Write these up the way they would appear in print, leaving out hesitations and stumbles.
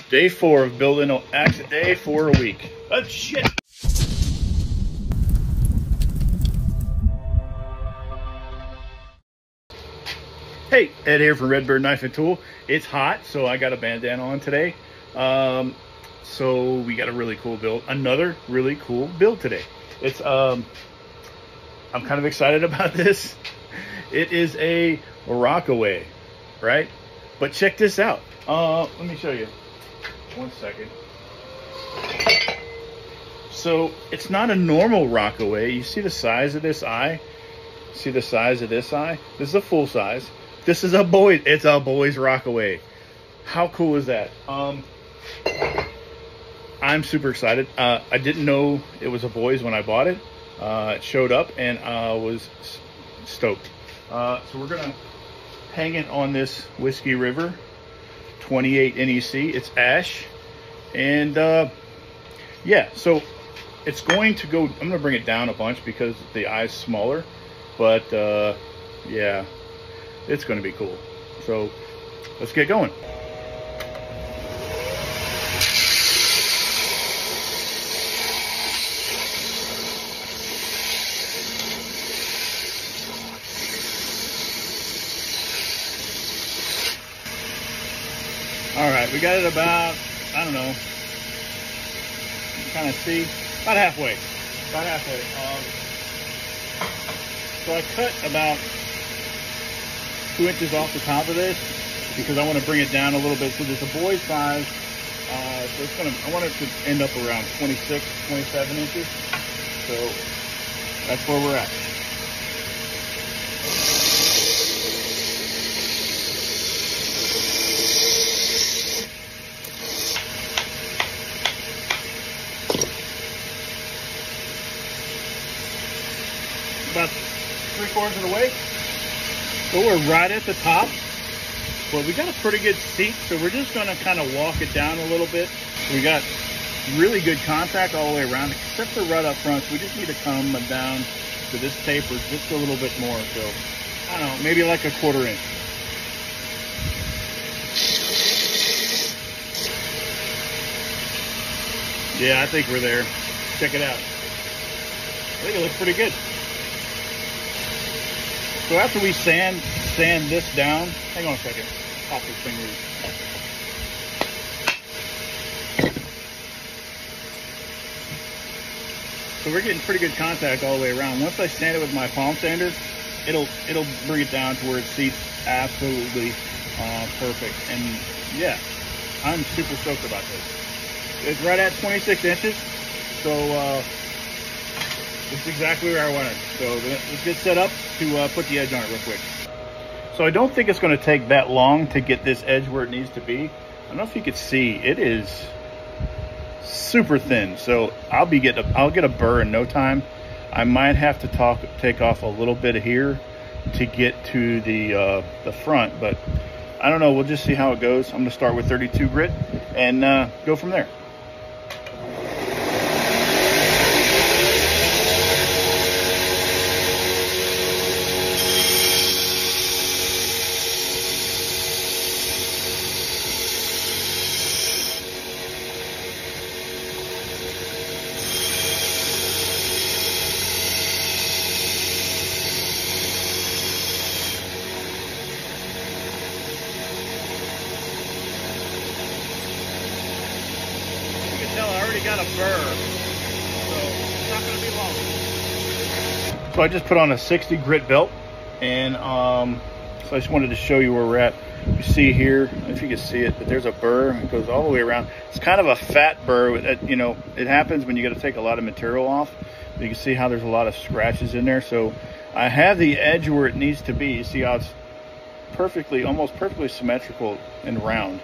Day 4 of building an axe a day for a week. Oh shit! Hey, Ed here from RedBeard Knife and Tool. It's hot, so I got a bandana on today. So we got a really cool build, another really cool build today. It's I'm kind of excited about this. It is a Rockaway, right? But check this out. Let me show you. 1 second. So it's not a normal Rockaway. You see the size of this eye? See the size of this eye? This is a full size. This is a boy. It's a boy's Rockaway. How cool is that? I'm super excited. I didn't know it was a boy's when I bought it. It showed up and I was stoked. So we're gonna hang it on this Whiskey River 28 NEC. It's ash, and yeah, so it's going to go. I'm gonna bring it down a bunch because the eye's smaller, but yeah, it's gonna be cool. So let's get going. All right, we got it about, I don't know, kind of see, about halfway. So I cut about 2 inches off the top of this because I want to bring it down a little bit. So there's a boy's size, so it's I want it to end up around 26, 27 inches. So that's where we're at. About 3/4 of the way. So we're right at the top, but we got a pretty good seat, so we're just going to kind of walk it down a little bit. We got really good contact all the way around, except for right up front. So we just need to come down to this taper just a little bit more. So I don't know, maybe like a 1/4 inch. Yeah, I think we're there. Check it out. I think it looks pretty good. So after we sand this down, hang on a second, pop this thing loose. So we're getting pretty good contact all the way around. Once I sand it with my palm sander, it'll bring it down to where it seats absolutely perfect. And yeah, I'm super stoked about this. It's right at 26 inches, so it's exactly where I want it. So let's get set up to put the edge on it real quick. So I don't think it's going to take that long to get this edge where it needs to be. I don't know if you could see, it is super thin. So I'll get a burr in no time. I might have to take off a little bit of here to get to the front, but I don't know. We'll just see how it goes. I'm going to start with 32 grit and go from there. Got a burr, so it's not going to be long. So I just put on a 60 grit belt, and so I just wanted to show you where we're at. You see here, I don't know if you can see it, but there's a burr. It goes all the way around. It's kind of a fat burr. You know, it happens when you got to take a lot of material off. You can see how there's a lot of scratches in there. So I have the edge where it needs to be. You see how it's perfectly, almost perfectly symmetrical and round.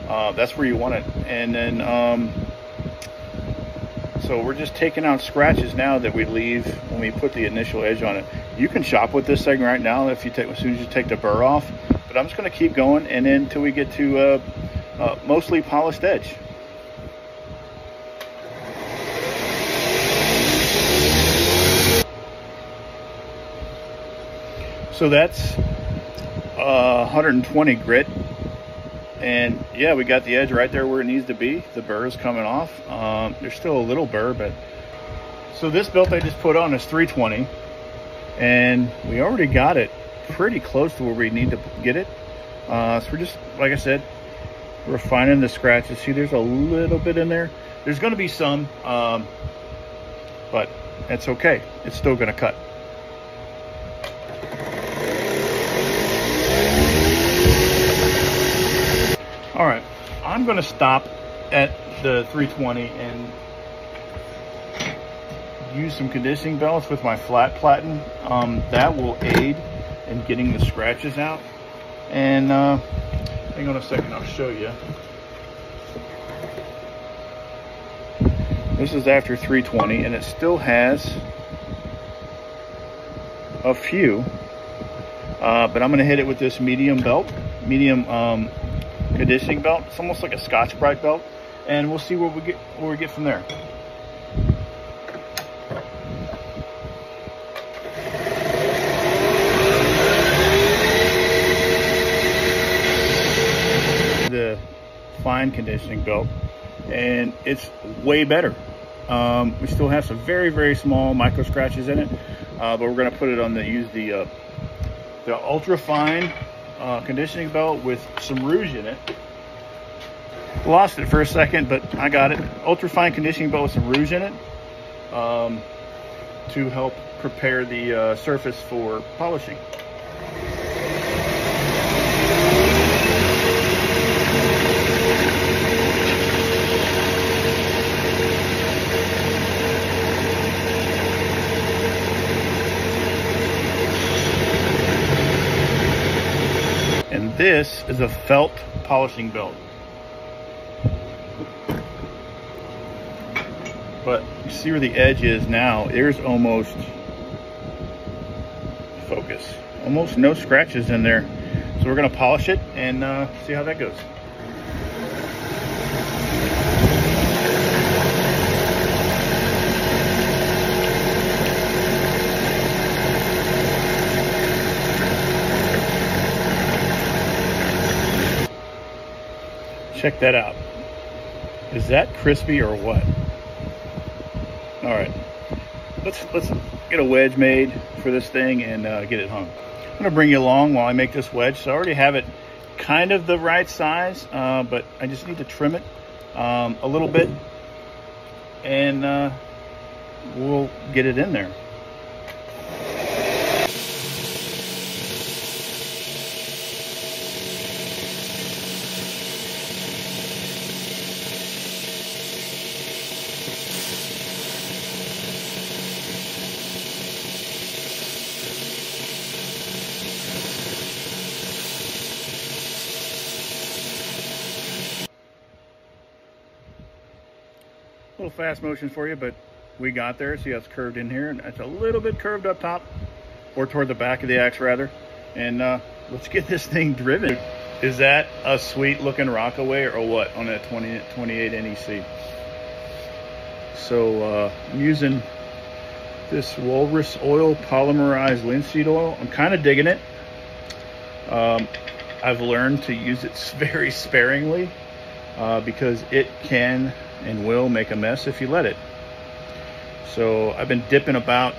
That's where you want it. And then so we're just taking out scratches now that we leave when we put the initial edge on it. You can shop with this thing right now as soon as you take the burr off. But I'm just going to keep going and then until we get to mostly polished edge. So that's 120 grit. And yeah, we got the edge right there where it needs to be. The burr is coming off. There's still a little burr, but so this belt I just put on is 320, and we already got it pretty close to where we need to get it. So we're just, like I said, refining the scratches. See, there's a little bit in there. There's going to be some, but that's okay. It's still going to cut. All right, I'm going to stop at the 320 and use some conditioning belts with my flat platen. That will aid in getting the scratches out. And hang on a second, I'll show you. This is after 320, and it still has a few, but I'm going to hit it with this medium conditioning belt. It's almost like a Scotch-Brite belt, and we'll see where we get from there. The fine conditioning belt, and it's way better. We still have some very, very small micro scratches in it, but we're going to put it on use the ultra fine conditioning belt with some rouge in it. Lost it for a second, but I got it. Ultra fine conditioning belt with some rouge in it to help prepare the surface for polishing. And this is a felt polishing belt. But you see where the edge is now, there's almost, focus, almost no scratches in there. So we're gonna polish it and see how that goes. Check that out. Is that crispy or what? All right, let's get a wedge made for this thing and get it hung. I'm gonna bring you along while I make this wedge. So I already have it kind of the right size, but I just need to trim it a little bit, and we'll get it in there. Little fast motion for you, but we got there. See how it's curved in here, and it's a little bit curved up top, or toward the back of the axe rather. And let's get this thing driven. Is that a sweet looking Rockaway or what on that 28 NEC? So I'm using this Walrus oil, polymerized linseed oil. I'm kind of digging it. I've learned to use it very sparingly because it can and will make a mess if you let it. So I've been dipping about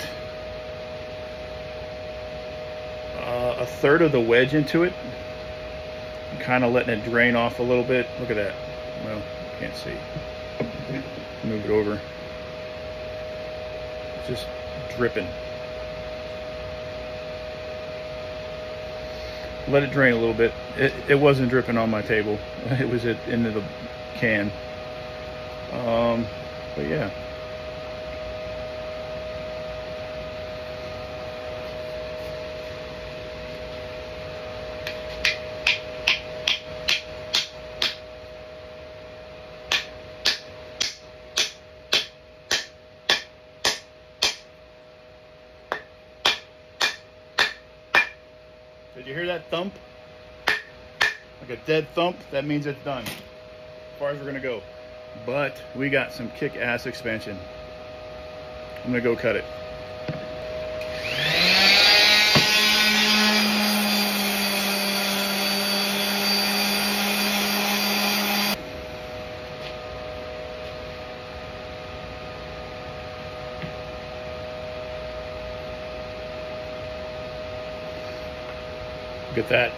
a third of the wedge into it, and kind of letting it drain off a little bit. Look at that. Well, can't see. Move it over. It's just dripping. Let it drain a little bit. It wasn't dripping on my table. It was into the can. But yeah. Did you hear that thump? Like a dead thump? That means it's done. As far as we're gonna go. But we got some kick-ass expansion. I'm gonna go cut it. Look at that.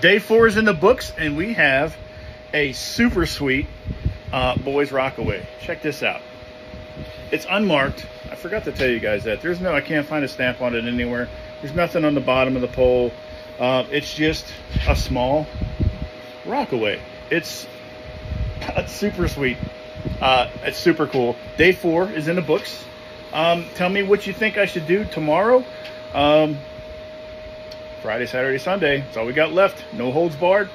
Day 4 is in the books, and we have a super sweet boys Rockaway. Check this out. It's unmarked. I forgot to tell you guys that. I can't find a stamp on it anywhere. There's nothing on the bottom of the pole. It's just a small Rockaway. It's super sweet. It's super cool. Day 4 is in the books. Tell me what you think I should do tomorrow. Friday, Saturday, Sunday. That's all we got left. No holds barred.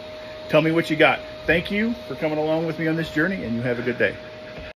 Tell me what you got. Thank you for coming along with me on this journey, and you have a good day.